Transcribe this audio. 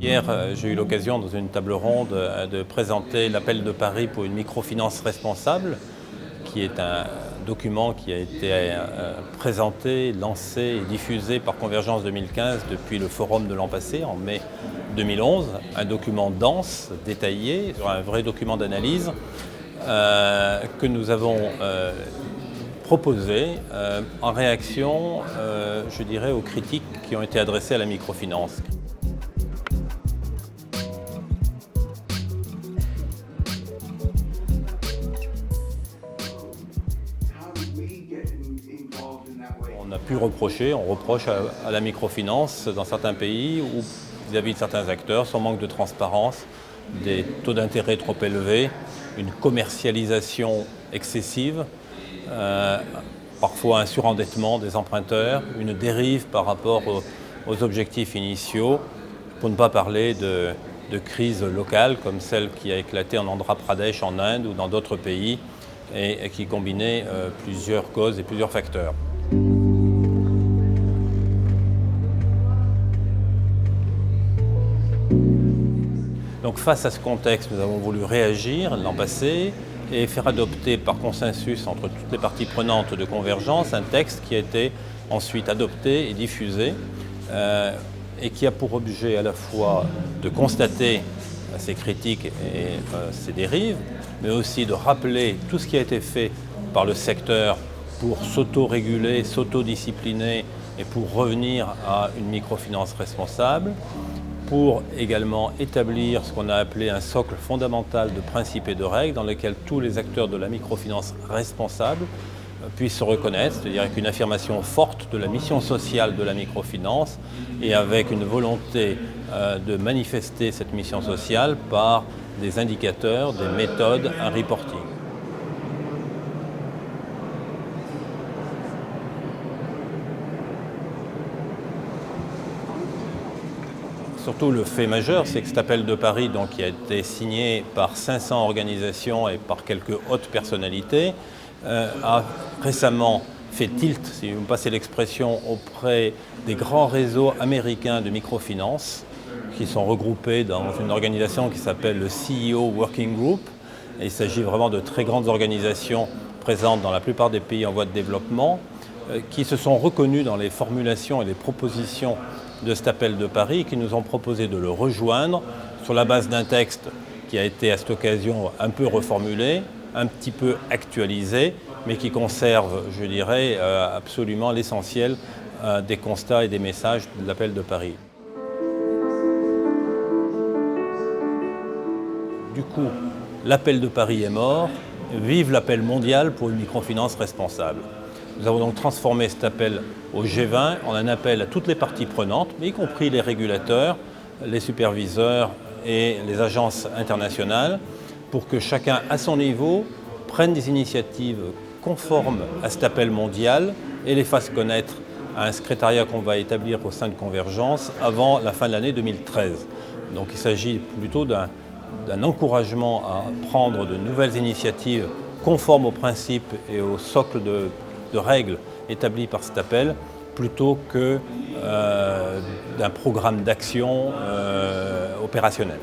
Hier, j'ai eu l'occasion dans une table ronde de présenter l'appel de Paris pour une microfinance responsable, qui est un document qui a été présenté, lancé et diffusé par Convergence 2015 depuis le forum de l'an passé, en mai 2011. Un document dense, détaillé, un vrai document d'analyse que nous avons proposé en réaction, je dirais, aux critiques qui ont été adressées à la microfinance. On a pu reprocher, on reproche à la microfinance dans certains pays ou vis-à-vis de certains acteurs son manque de transparence, des taux d'intérêt trop élevés, une commercialisation excessive, parfois un surendettement des emprunteurs, une dérive par rapport aux objectifs initiaux, pour ne pas parler de crises locales comme celle qui a éclaté en Andhra Pradesh en Inde ou dans d'autres pays et qui combinait plusieurs causes et plusieurs facteurs. Donc face à ce contexte, nous avons voulu réagir l'an passé et faire adopter par consensus entre toutes les parties prenantes de Convergence un texte qui a été ensuite adopté et diffusé et qui a pour objet à la fois de constater ces critiques et ces dérives, mais aussi de rappeler tout ce qui a été fait par le secteur pour s'auto-réguler, s'auto-discipliner et pour revenir à une microfinance responsable, pour également établir ce qu'on a appelé un socle fondamental de principes et de règles dans lequel tous les acteurs de la microfinance responsable puissent se reconnaître, c'est-à-dire avec une affirmation forte de la mission sociale de la microfinance et avec une volonté de manifester cette mission sociale par des indicateurs, des méthodes, un reporting. Surtout le fait majeur, c'est que cet appel de Paris, donc, qui a été signé par 500 organisations et par quelques hautes personnalités, a récemment fait tilt, si vous me passez l'expression, auprès des grands réseaux américains de microfinance qui sont regroupés dans une organisation qui s'appelle le CEO Working Group. Et il s'agit vraiment de très grandes organisations présentes dans la plupart des pays en voie de développement qui se sont reconnues dans les formulations et les propositions de cet appel de Paris et qui nous ont proposé de le rejoindre sur la base d'un texte qui a été à cette occasion un peu reformulé, un petit peu actualisé, mais qui conserve, je dirais, absolument l'essentiel des constats et des messages de l'appel de Paris. Du coup, l'appel de Paris est mort, vive l'appel mondial pour une microfinance responsable. Nous avons donc transformé cet appel au G20 en un appel à toutes les parties prenantes, y compris les régulateurs, les superviseurs et les agences internationales, pour que chacun, à son niveau, prenne des initiatives conformes à cet appel mondial et les fasse connaître à un secrétariat qu'on va établir au sein de Convergence avant la fin de l'année 2013. Donc il s'agit plutôt d'un encouragement à prendre de nouvelles initiatives conformes aux principes et au socle de règles établies par cet appel, plutôt que d'un programme d'action opérationnel.